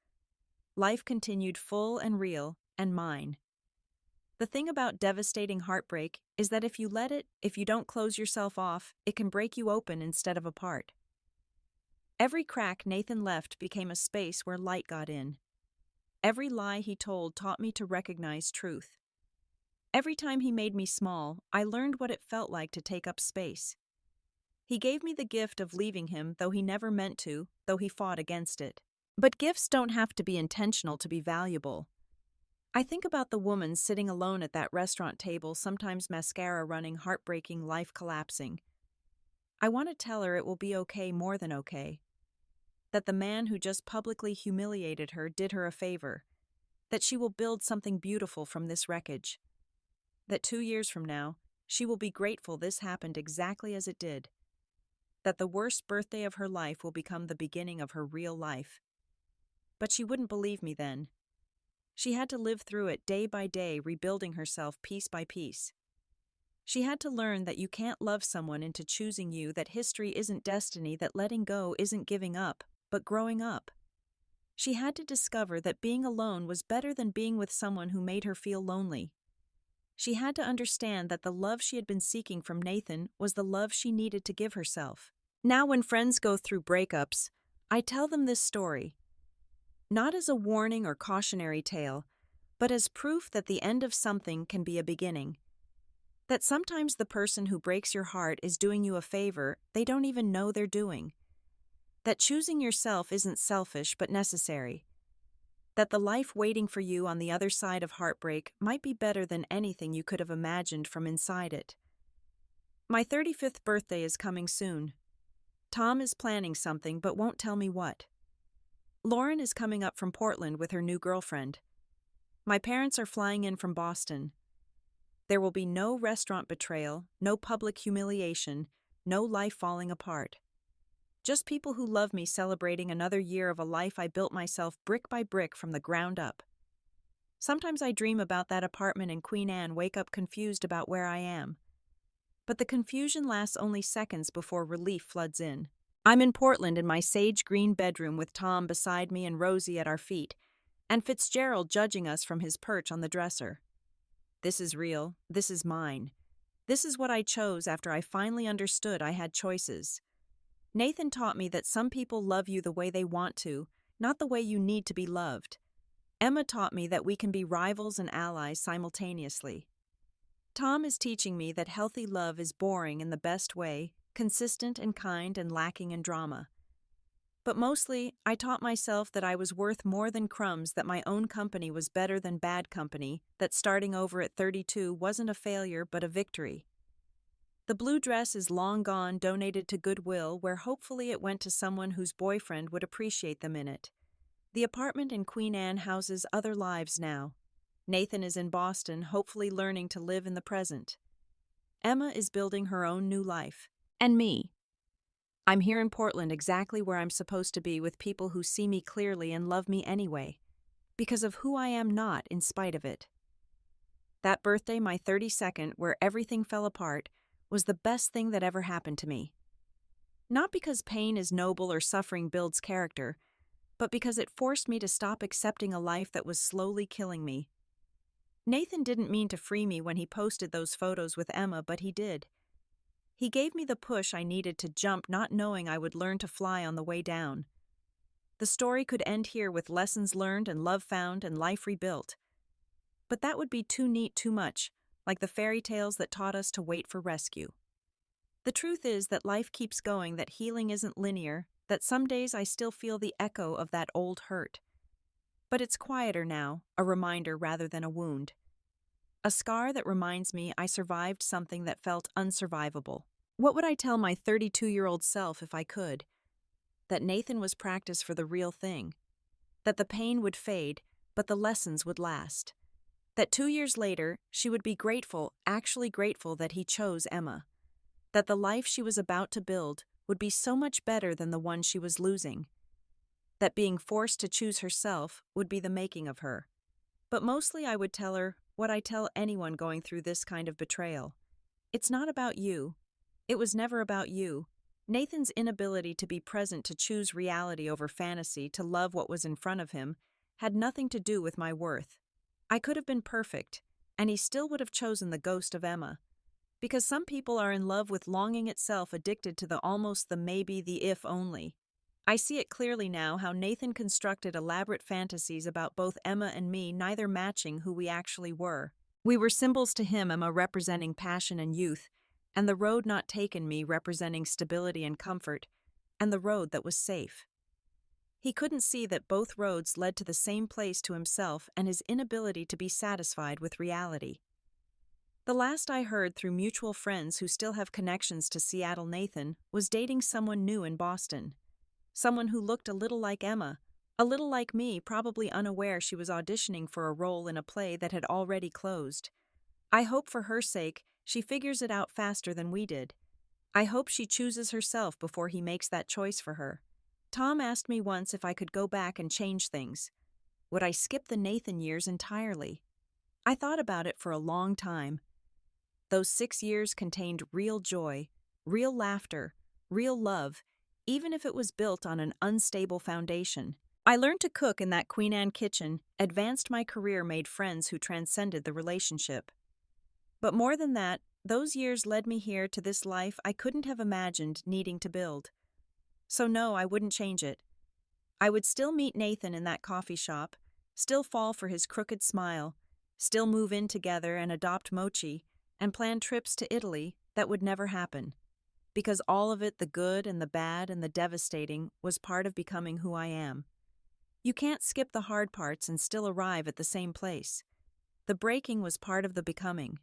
Life continued, full and real, and mine. The thing about devastating heartbreak is that if you let it, if you don't close yourself off, it can break you open instead of apart. Every crack Nathan left became a space where light got in. Every lie he told taught me to recognize truth. Every time he made me small, I learned what it felt like to take up space. He gave me the gift of leaving him, though he never meant to, though he fought against it. But gifts don't have to be intentional to be valuable. I think about the woman sitting alone at that restaurant table, sometimes mascara running, heartbreaking, life collapsing. I want to tell her it will be okay, more than okay. That the man who just publicly humiliated her did her a favor. That she will build something beautiful from this wreckage. That 2 years from now, she will be grateful this happened exactly as it did. That the worst birthday of her life will become the beginning of her real life. But she wouldn't believe me then. She had to live through it day by day, rebuilding herself piece by piece. She had to learn that you can't love someone into choosing you, that history isn't destiny, that letting go isn't giving up, but growing up. She had to discover that being alone was better than being with someone who made her feel lonely. She had to understand that the love she had been seeking from Nathan was the love she needed to give herself. Now, when friends go through breakups, I tell them this story, not as a warning or cautionary tale, but as proof that the end of something can be a beginning. That sometimes the person who breaks your heart is doing you a favor they don't even know they're doing. That choosing yourself isn't selfish but necessary. That the life waiting for you on the other side of heartbreak might be better than anything you could have imagined from inside it. My 35th birthday is coming soon. Tom is planning something but won't tell me what. Lauren is coming up from Portland with her new girlfriend. My parents are flying in from Boston. There will be no restaurant betrayal, no public humiliation, no life falling apart. Just people who love me celebrating another year of a life I built myself brick by brick from the ground up. Sometimes I dream about that apartment in Queen Anne, wake up confused about where I am. But the confusion lasts only seconds before relief floods in. I'm in Portland in my sage green bedroom with Tom beside me and Rosie at our feet, and Fitzgerald judging us from his perch on the dresser. This is real. This is mine. This is what I chose after I finally understood I had choices. Nathan taught me that some people love you the way they want to, not the way you need to be loved. Emma taught me that we can be rivals and allies simultaneously. Tom is teaching me that healthy love is boring in the best way, consistent and kind and lacking in drama. But mostly, I taught myself that I was worth more than crumbs, that my own company was better than bad company, that starting over at 32 wasn't a failure but a victory. The blue dress is long gone, donated to Goodwill, where hopefully it went to someone whose boyfriend would appreciate them in it. The apartment in Queen Anne houses other lives now. Nathan is in Boston, hopefully learning to live in the present. Emma is building her own new life. And me. I'm here in Portland, exactly where I'm supposed to be, with people who see me clearly and love me anyway, because of who I am not in spite of it. That birthday, my 32nd, where everything fell apart, was the best thing that ever happened to me. Not because pain is noble or suffering builds character, but because it forced me to stop accepting a life that was slowly killing me. Nathan didn't mean to free me when he posted those photos with Emma, but he did. He gave me the push I needed to jump, not knowing I would learn to fly on the way down. The story could end here with lessons learned and love found and life rebuilt. But that would be too neat, too much, like the fairy tales that taught us to wait for rescue. The truth is that life keeps going, that healing isn't linear, that some days I still feel the echo of that old hurt. But it's quieter now, a reminder rather than a wound. A scar that reminds me I survived something that felt unsurvivable. What would I tell my 32-year-old self if I could? That Nathan was practice for the real thing. That the pain would fade, but the lessons would last. That 2 years later, she would be grateful, actually grateful, that he chose Emma. That the life she was about to build would be so much better than the one she was losing. That being forced to choose herself would be the making of her. But mostly I would tell her what I tell anyone going through this kind of betrayal. It's not about you. It was never about you. Nathan's inability to be present, to choose reality over fantasy, to love what was in front of him, had nothing to do with my worth. I could have been perfect, and he still would have chosen the ghost of Emma. Because some people are in love with longing itself, addicted to the almost, the maybe, the if only. I see it clearly now, how Nathan constructed elaborate fantasies about both Emma and me, neither matching who we actually were. We were symbols to him, Emma representing passion and youth, and the road not taken, me representing stability and comfort, and the road that was safe. He couldn't see that both roads led to the same place, to himself and his inability to be satisfied with reality. The last I heard through mutual friends who still have connections to Seattle, Nathan was dating someone new in Boston. Someone who looked a little like Emma, a little like me, probably unaware she was auditioning for a role in a play that had already closed. I hope for her sake she figures it out faster than we did. I hope she chooses herself before he makes that choice for her. Tom asked me once if I could go back and change things. Would I skip the Nathan years entirely? I thought about it for a long time. Those 6 years contained real joy, real laughter, real love, even if it was built on an unstable foundation. I learned to cook in that Queen Anne kitchen, advanced my career, made friends who transcended the relationship. But more than that, those years led me here to this life I couldn't have imagined needing to build. So no, I wouldn't change it. I would still meet Nathan in that coffee shop, still fall for his crooked smile, still move in together and adopt Mochi, and plan trips to Italy that would never happen. Because all of it, the good and the bad and the devastating, was part of becoming who I am. You can't skip the hard parts and still arrive at the same place. The breaking was part of the becoming.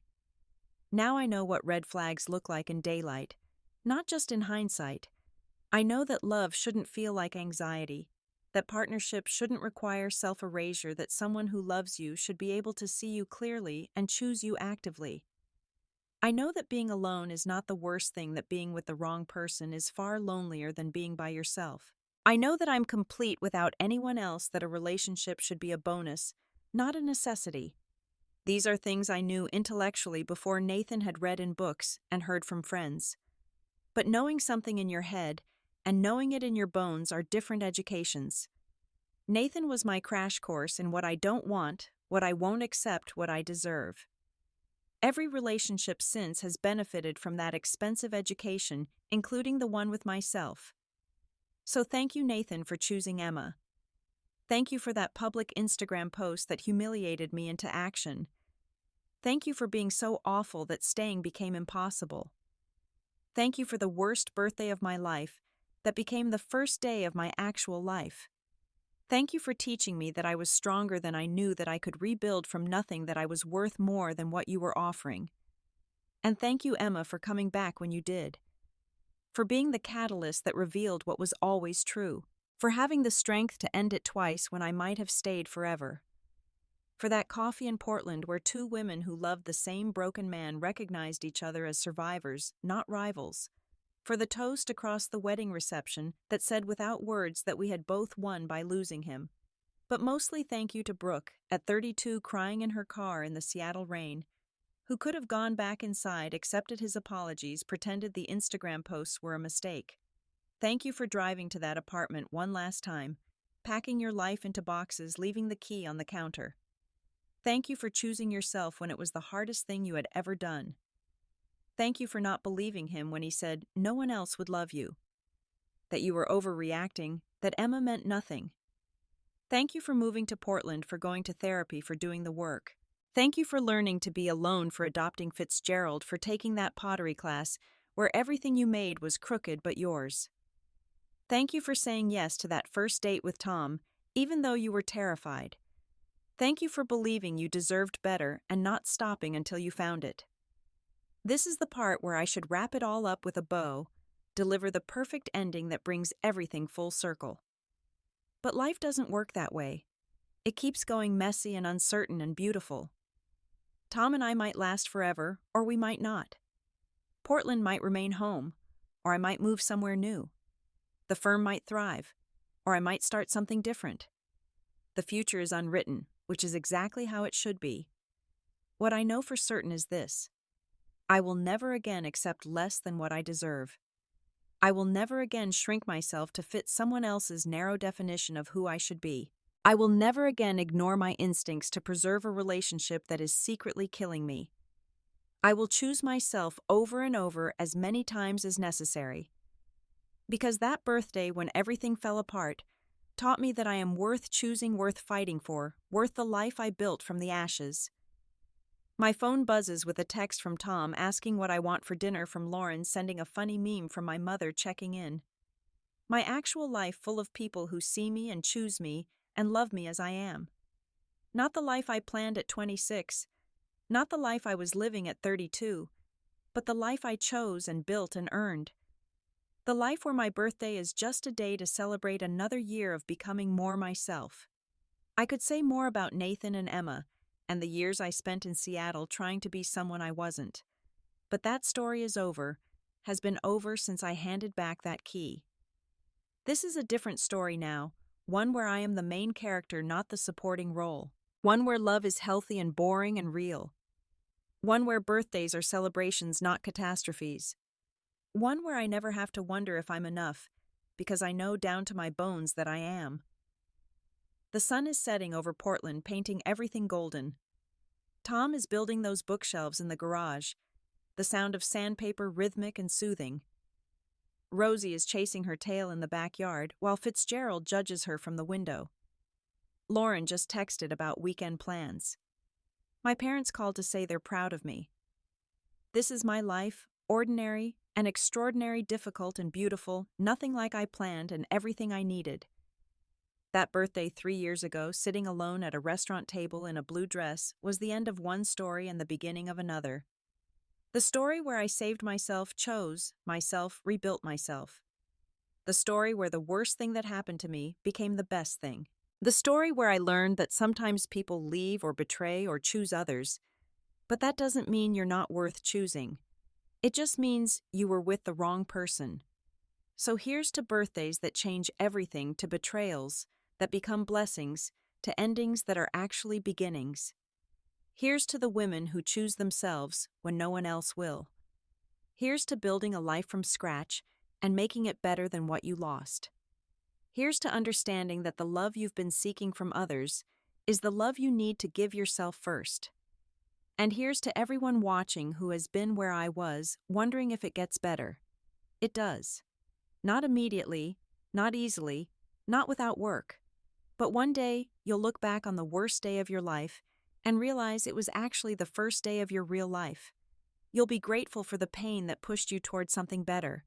Now I know what red flags look like in daylight, not just in hindsight. I know that love shouldn't feel like anxiety, that partnership shouldn't require self-erasure, that someone who loves you should be able to see you clearly and choose you actively. I know that being alone is not the worst thing, that being with the wrong person is far lonelier than being by yourself. I know that I'm complete without anyone else, that a relationship should be a bonus, not a necessity. These are things I knew intellectually before Nathan had read in books and heard from friends. But knowing something in your head and knowing it in your bones are different educations. Nathan was my crash course in what I don't want, what I won't accept, what I deserve. Every relationship since has benefited from that expensive education, including the one with myself. So thank you, Nathan, for choosing Emma. Thank you for that public Instagram post that humiliated me into action. Thank you for being so awful that staying became impossible. Thank you for the worst birthday of my life that became the first day of my actual life. Thank you for teaching me that I was stronger than I knew, that I could rebuild from nothing, that I was worth more than what you were offering. And thank you, Emma, for coming back when you did. For being the catalyst that revealed what was always true. For having the strength to end it twice when I might have stayed forever. For that coffee in Portland where two women who loved the same broken man recognized each other as survivors, not rivals. For the toast across the wedding reception that said without words that we had both won by losing him. But mostly thank you to Brooke, at 32, crying in her car in the Seattle rain, who could have gone back inside, accepted his apologies, pretended the Instagram posts were a mistake. Thank you for driving to that apartment one last time, packing your life into boxes, leaving the key on the counter. Thank you for choosing yourself when it was the hardest thing you had ever done. Thank you for not believing him when he said no one else would love you, that you were overreacting, that Emma meant nothing. Thank you for moving to Portland, for going to therapy, for doing the work. Thank you for learning to be alone, for adopting Fitzgerald, for taking that pottery class where everything you made was crooked but yours. Thank you for saying yes to that first date with Tom, even though you were terrified. Thank you for believing you deserved better and not stopping until you found it. This is the part where I should wrap it all up with a bow, deliver the perfect ending that brings everything full circle. But life doesn't work that way. It keeps going messy and uncertain and beautiful. Tom and I might last forever, or we might not. Portland might remain home, or I might move somewhere new. The firm might thrive, or I might start something different. The future is unwritten, which is exactly how it should be. What I know for certain is this: I will never again accept less than what I deserve. I will never again shrink myself to fit someone else's narrow definition of who I should be. I will never again ignore my instincts to preserve a relationship that is secretly killing me. I will choose myself over and over as many times as necessary. Because that birthday, when everything fell apart, taught me that I am worth choosing, worth fighting for, worth the life I built from the ashes. My phone buzzes with a text from Tom asking what I want for dinner, from Lauren sending a funny meme, from my mother checking in. My actual life full of people who see me and choose me and love me as I am. Not the life I planned at 26, not the life I was living at 32, but the life I chose and built and earned. The life where my birthday is just a day to celebrate another year of becoming more myself. I could say more about Nathan and Emma and the years I spent in Seattle trying to be someone I wasn't. But that story is over, has been over since I handed back that key. This is a different story now, one where I am the main character, not the supporting role. One where love is healthy and boring and real. One where birthdays are celebrations, not catastrophes. One where I never have to wonder if I'm enough, because I know down to my bones that I am. The sun is setting over Portland, painting everything golden. Tom is building those bookshelves in the garage, the sound of sandpaper rhythmic and soothing. Rosie is chasing her tail in the backyard, while Fitzgerald judges her from the window. Lauren just texted about weekend plans. My parents called to say they're proud of me. This is my life, ordinary and extraordinary, difficult and beautiful, nothing like I planned and everything I needed. That birthday 3 years ago, sitting alone at a restaurant table in a blue dress, was the end of one story and the beginning of another. The story where I saved myself, chose myself, rebuilt myself. The story where the worst thing that happened to me became the best thing. The story where I learned that sometimes people leave or betray or choose others, but that doesn't mean you're not worth choosing. It just means you were with the wrong person. So here's to birthdays that change everything, to betrayals that become blessings, to endings that are actually beginnings. Here's to the women who choose themselves when no one else will. Here's to building a life from scratch and making it better than what you lost. Here's to understanding that the love you've been seeking from others is the love you need to give yourself first. And here's to everyone watching who has been where I was, wondering if it gets better. It does. Not immediately, not easily, not without work. But one day, you'll look back on the worst day of your life and realize it was actually the first day of your real life. You'll be grateful for the pain that pushed you toward something better.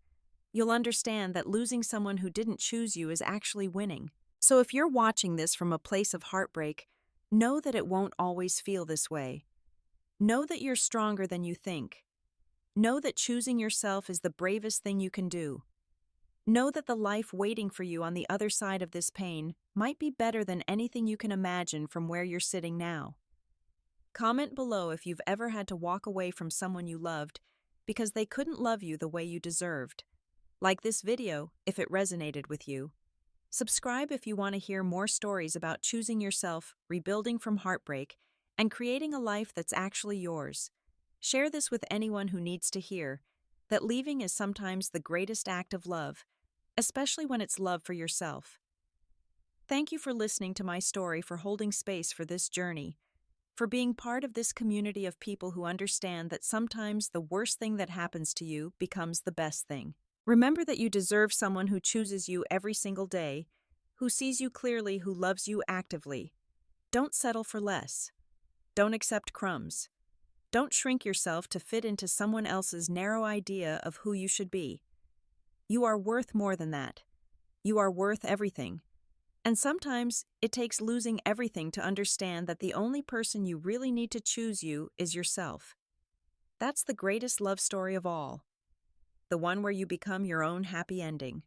You'll understand that losing someone who didn't choose you is actually winning. So if you're watching this from a place of heartbreak, know that it won't always feel this way. Know that you're stronger than you think. Know that choosing yourself is the bravest thing you can do. Know that the life waiting for you on the other side of this pain might be better than anything you can imagine from where you're sitting now. Comment below if you've ever had to walk away from someone you loved because they couldn't love you the way you deserved. Like this video if it resonated with you. Subscribe if you want to hear more stories about choosing yourself, rebuilding from heartbreak, and creating a life that's actually yours. Share this with anyone who needs to hear that leaving is sometimes the greatest act of love, especially when it's love for yourself. Thank you for listening to my story, for holding space for this journey, for being part of this community of people who understand that sometimes the worst thing that happens to you becomes the best thing. Remember that you deserve someone who chooses you every single day, who sees you clearly, who loves you actively. Don't settle for less. Don't accept crumbs. Don't shrink yourself to fit into someone else's narrow idea of who you should be. You are worth more than that. You are worth everything. And sometimes it takes losing everything to understand that the only person you really need to choose you is yourself. That's the greatest love story of all. The one where you become your own happy ending.